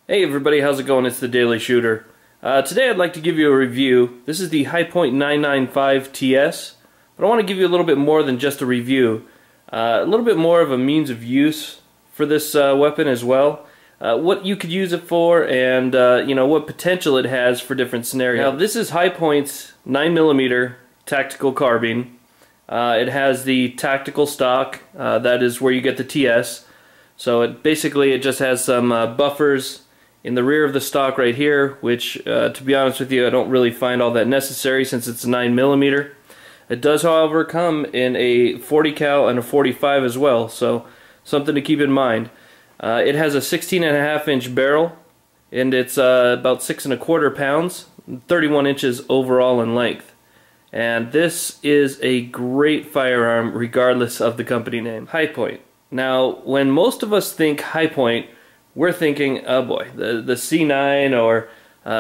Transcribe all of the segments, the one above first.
Hey everybody, how's it going? It's the Daily Shooter. Today I'd like to give you a review. This is the Hi-Point 995 TS, but I want to give you a little bit more than just a review. A little bit more of a means of use for this weapon as well. What you could use it for, and what potential it has for different scenarios. Now, this is Hi-Point's 9mm tactical carbine. It has the tactical stock, that is where you get the TS. So it just has some buffers in the rear of the stock right here, which to be honest with you, I don't really find all that necessary since it's a 9mm. It does, however, come in a 40 cal and a 45 as well, so something to keep in mind. It has a 16.5-inch barrel, and it's about 6 1/4 pounds, 31 inches overall in length. And this is a great firearm regardless of the company name. Hi-Point. Now, when most of us think Hi-Point, we're thinking, oh boy, the C9 or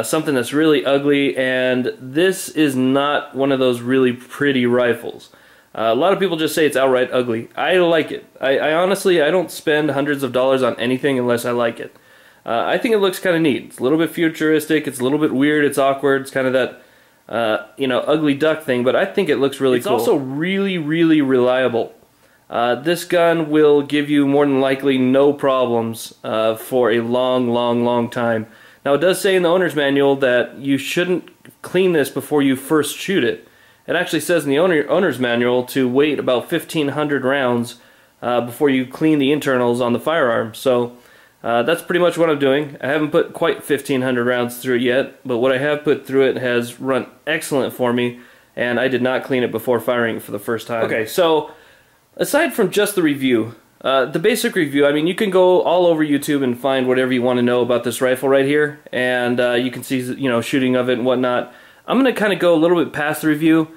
something that's really ugly, and this is not one of those really pretty rifles. A lot of people just say it's outright ugly. I like it. I honestly, I don't spend hundreds of dollars on anything unless I like it. I think it looks kind of neat. It's a little bit futuristic, it's a little bit weird, it's awkward, it's kind of that ugly duck thing, but I think it looks really cool. It's also really, really reliable. This gun will give you more than likely no problems for a long time. Now, it does say in the owner's manual that you shouldn't clean this before you first shoot it. It actually says in the owner's manual to wait about 1,500 rounds before you clean the internals on the firearm. So that's pretty much what I'm doing. I haven't put quite 1,500 rounds through it yet, but what I have put through it has run excellent for me, and I did not clean it before firing it for the first time. Okay, so aside from just the review, the basic review, I mean, you can go all over YouTube and find whatever you want to know about this rifle right here, and you can see, shooting of it and whatnot. I'm going to kind of go a little bit past the review.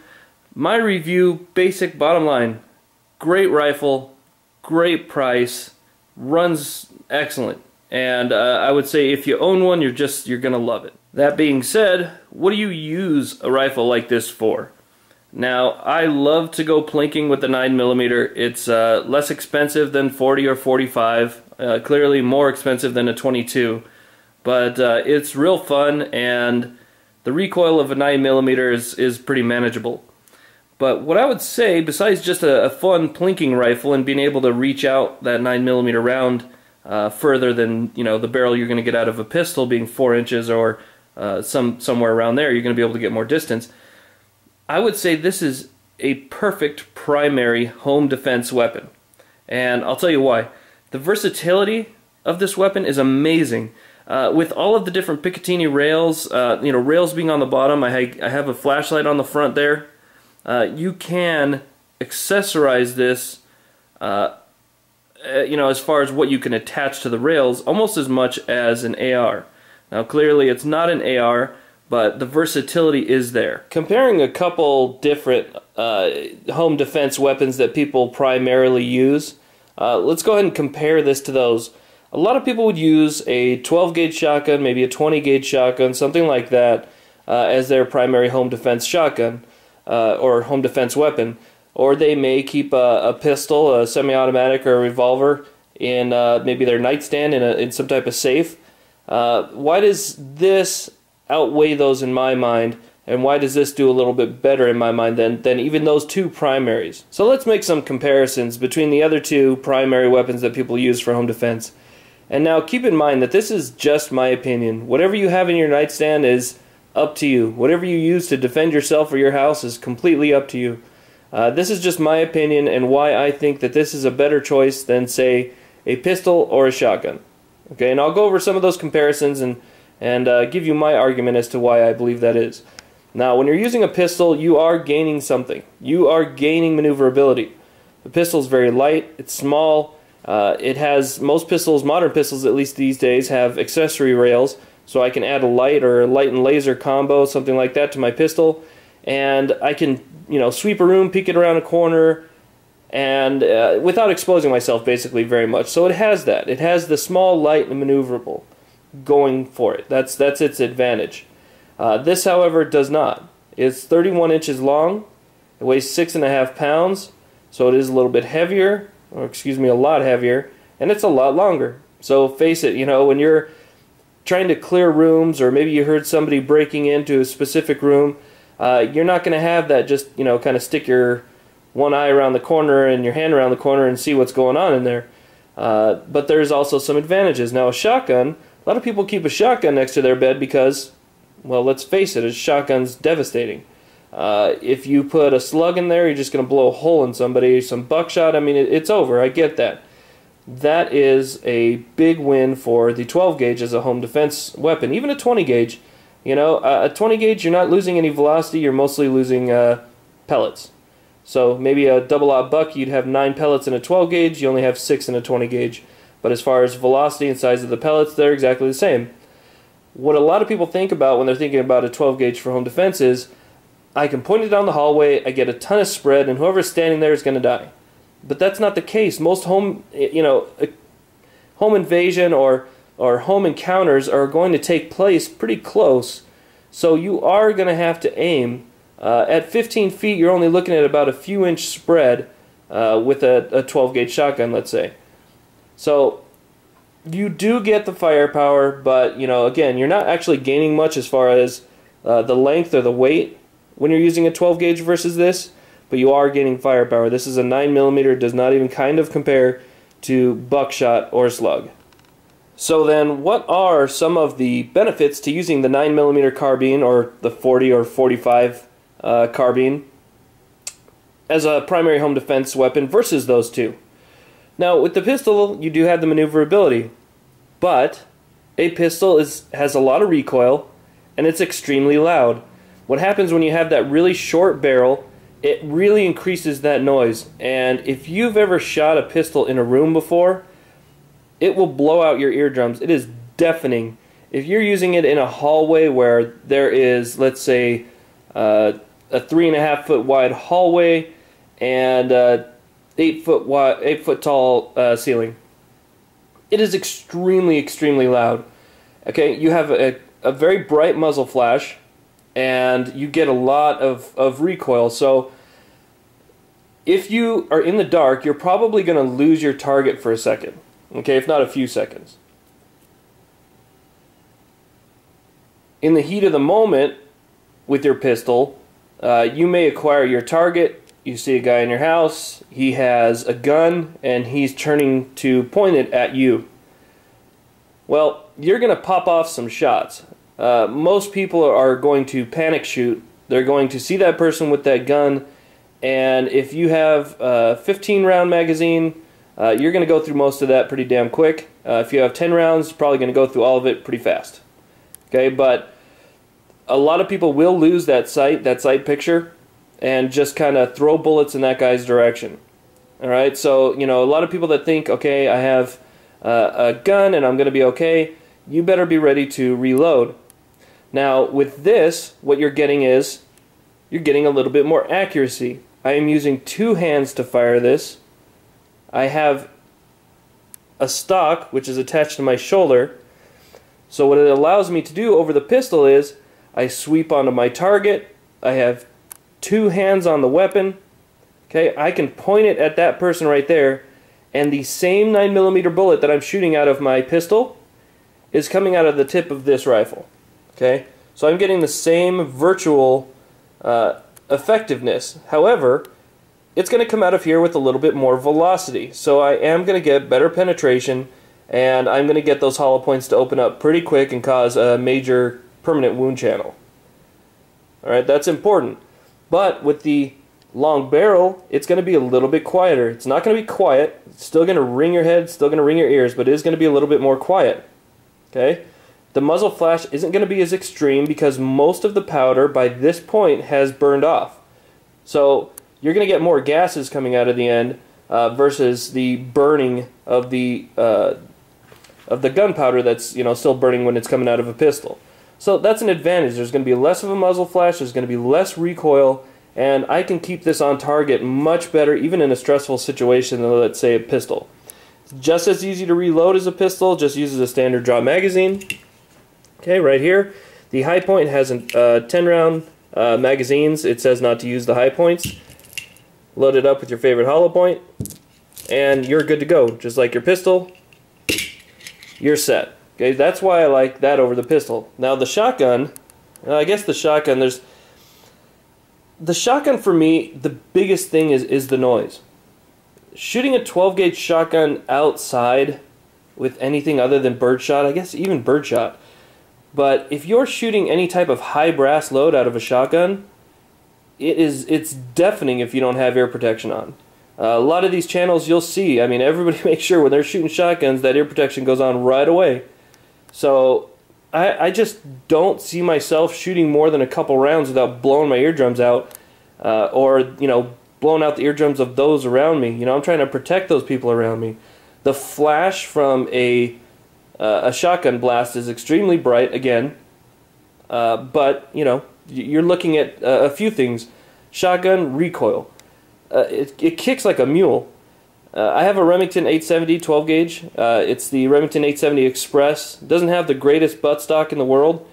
My review, basic bottom line, great rifle, great price, runs excellent, and I would say if you own one, you're going to love it. That being said, what do you use a rifle like this for? Now, I love to go plinking with the 9mm. It's less expensive than 40 or 45, clearly more expensive than a 22, but it's real fun, and the recoil of a 9mm is pretty manageable. But what I would say, besides just a fun plinking rifle and being able to reach out that 9mm round further than the barrel you're going to get out of a pistol being 4 inches or somewhere around there, you're going to be able to get more distance. I would say this is a perfect primary home defense weapon, and I'll tell you why. The versatility of this weapon is amazing. With all of the different Picatinny rails, rails being on the bottom, I have a flashlight on the front there. You can accessorize this, as far as what you can attach to the rails, almost as much as an AR. Now, clearly, it's not an AR, but the versatility is there. Comparing a couple different home defense weapons that people primarily use, let's go ahead and compare this to those. A lot of people would use a 12-gauge shotgun, maybe a 20-gauge shotgun, something like that, as their primary home defense shotgun or home defense weapon. Or they may keep a pistol, a semi-automatic, or a revolver in maybe their nightstand in some type of safe. Why does this outweigh those in my mind, and why does this do a little bit better in my mind than even those two primaries? So let's make some comparisons between the other two primary weapons that people use for home defense. And now keep in mind that this is just my opinion. Whatever you have in your nightstand is up to you. Whatever you use to defend yourself or your house is completely up to you. This is just my opinion and why I think that this is a better choice than, say, a pistol or a shotgun. Okay, and I'll go over some of those comparisons and give you my argument as to why I believe that is. Now, when you're using a pistol, you are gaining something. You are gaining maneuverability. The pistol is very light, it's small, it has, most pistols, modern pistols at least these days, have accessory rails, so I can add a light or a light and laser combo, something like that, to my pistol, and I can, sweep a room, peek it around a corner, and without exposing myself basically very much. So it has that. It has the small, light, and maneuverable going for it. That's its advantage. This, however, does not. It's 31 inches long. It weighs 6.5 pounds, so it is a little bit heavier, or excuse me, a lot heavier, and it's a lot longer. So face it, when you're trying to clear rooms, or maybe you heard somebody breaking into a specific room, you're not going to have that just, you know, kind of stick your one eye around the corner and your hand around the corner and see what's going on in there. But there's also some advantages. Now, a shotgun, a lot of people keep a shotgun next to their bed because, well, let's face it, a shotgun's devastating. If you put a slug in there, you're just going to blow a hole in somebody. Some buckshot, I mean, it's over. I get that. That is a big win for the 12 gauge as a home defense weapon. Even a 20 gauge, you know, a 20 gauge, you're not losing any velocity. You're mostly losing pellets. So maybe a double-aught buck, you'd have 9 pellets in a 12 gauge. You only have 6 in a 20 gauge. But as far as velocity and size of the pellets, they're exactly the same. What a lot of people think about when they're thinking about a 12 gauge for home defense is, I can point it down the hallway, I get a ton of spread, and whoever's standing there is going to die. But that's not the case. Most home, you know, home invasion or home encounters are going to take place pretty close. So you are going to have to aim. At 15 feet, you're only looking at about a few inch spread with a 12 gauge shotgun, let's say. So you do get the firepower, but, you know, again, you're not actually gaining much as far as the length or the weight when you're using a 12 gauge versus this, but you are gaining firepower. This is a 9mm, does not even kind of compare to buckshot or slug. So then, what are some of the benefits to using the 9mm carbine or the 40 or 45 carbine as a primary home defense weapon versus those two? Now, with the pistol, you do have the maneuverability, but a pistol has a lot of recoil, and it's extremely loud. What happens when you have that really short barrel, it really increases that noise. And if you've ever shot a pistol in a room before, it will blow out your eardrums. It is deafening. If you're using it in a hallway where there is, let's say, a 3.5 foot wide hallway and 8 foot tall ceiling, it is extremely, extremely loud. Okay, you have a very bright muzzle flash, and you get a lot of recoil. So if you are in the dark, you're probably going to lose your target for a second, okay, if not a few seconds. In the heat of the moment with your pistol, you may acquire your target. You see a guy in your house, he has a gun, and he's turning to point it at you. Well, you're going to pop off some shots. Most people are going to panic shoot. They're going to see that person with that gun, and if you have a 15-round magazine, you're going to go through most of that pretty damn quick. If you have 10 rounds, you're probably going to go through all of it pretty fast. Okay, but a lot of people will lose that sight picture, and just kind of throw bullets in that guy's direction. Alright, so, you know, a lot of people that think, okay, I have a gun and I'm going to be okay, you better be ready to reload. Now, with this, what you're getting is, you're getting a little bit more accuracy. I am using 2 hands to fire this. I have a stock, which is attached to my shoulder. So what it allows me to do over the pistol is, I sweep onto my target, I have 2 hands on the weapon, okay, I can point it at that person right there, and the same 9mm bullet that I'm shooting out of my pistol is coming out of the tip of this rifle. Okay, so I'm getting the same virtual effectiveness. However, it's going to come out of here with a little bit more velocity. So I am going to get better penetration, and I'm going to get those hollow points to open up pretty quick and cause a major permanent wound channel. Alright, that's important. But with the long barrel, it's going to be a little bit quieter. It's not going to be quiet. It's still going to ring your head, still going to ring your ears, but it is going to be a little bit more quiet. Okay? The muzzle flash isn't going to be as extreme because most of the powder by this point has burned off. So you're going to get more gases coming out of the end versus the burning of the gunpowder that's, you know, still burning when it's coming out of a pistol. So that's an advantage. There's going to be less of a muzzle flash, there's going to be less recoil, and I can keep this on target much better even in a stressful situation than, let's say, a pistol. It's just as easy to reload as a pistol, just uses a standard drop magazine. Okay, right here, the high point has 10-round magazines. It says not to use the high points. Load it up with your favorite hollow point, and you're good to go. Just like your pistol, you're set. Okay, that's why I like that over the pistol. Now the shotgun, I guess the shotgun, the shotgun for me, the biggest thing is the noise. Shooting a 12 gauge shotgun outside with anything other than birdshot, I guess even birdshot, but if you're shooting any type of high brass load out of a shotgun, it's deafening if you don't have ear protection on. A lot of these channels you'll see, I mean, everybody makes sure when they're shooting shotguns that ear protection goes on right away. So I just don't see myself shooting more than a couple rounds without blowing my eardrums out, or, you know, blowing out the eardrums of those around me. You know, I'm trying to protect those people around me. The flash from a shotgun blast is extremely bright, again, but, you know, you're looking at a few things. Shotgun recoil. It kicks like a mule. I have a Remington 870 12 gauge. It's the Remington 870 Express. It doesn't have the greatest buttstock in the world,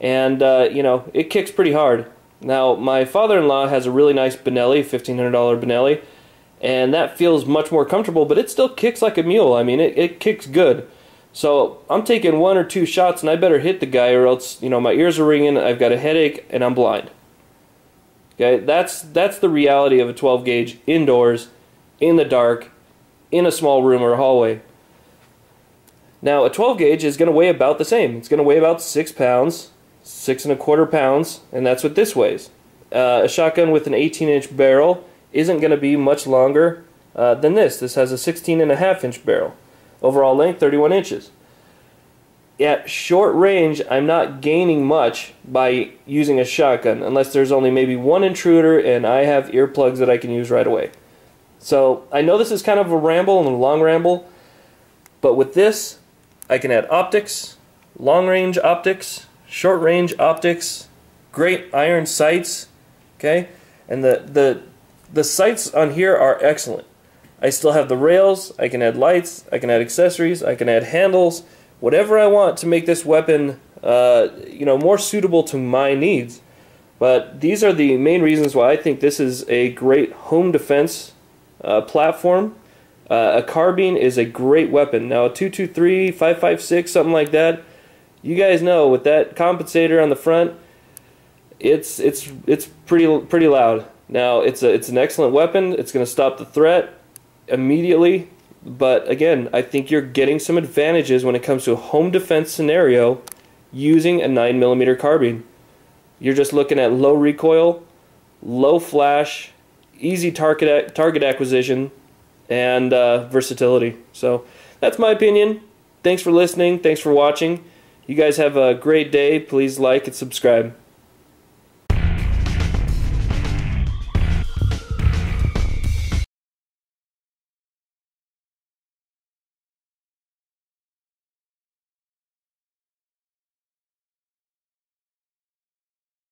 and you know, it kicks pretty hard. Now, my father-in-law has a really nice Benelli, $1,500 Benelli, and that feels much more comfortable, but it still kicks like a mule. I mean, it kicks good. So I'm taking 1 or 2 shots, and I better hit the guy, or else, you know, my ears are ringing, I've got a headache, and I'm blind. Okay, that's the reality of a 12 gauge indoors, in the dark, in a small room or a hallway. Now, a 12 gauge is going to weigh about the same. It's going to weigh about 6 pounds, 6¼ pounds, and that's what this weighs. A shotgun with an 18-inch barrel isn't going to be much longer than this. This has a 16.5-inch barrel. Overall length, 31 inches. At short range, I'm not gaining much by using a shotgun, unless there's only maybe one intruder and I have earplugs that I can use right away. So, I know this is kind of a ramble and a long ramble, but with this, I can add optics, long-range optics, short-range optics, great iron sights, okay? And the sights on here are excellent. I still have the rails, I can add lights, I can add accessories, I can add handles, whatever I want to make this weapon you know, more suitable to my needs. But these are the main reasons why I think this is a great home defense platform. A carbine is a great weapon. Now a 223, 5.56, something like that, you guys know with that compensator on the front, it's pretty loud. Now it's an excellent weapon. It's going to stop the threat immediately. But again, I think you're getting some advantages when it comes to a home defense scenario using a 9mm carbine. You're just looking at low recoil, low flash, easy target acquisition, and versatility. So that's my opinion. Thanks for listening. Thanks for watching. You guys have a great day. Please like and subscribe.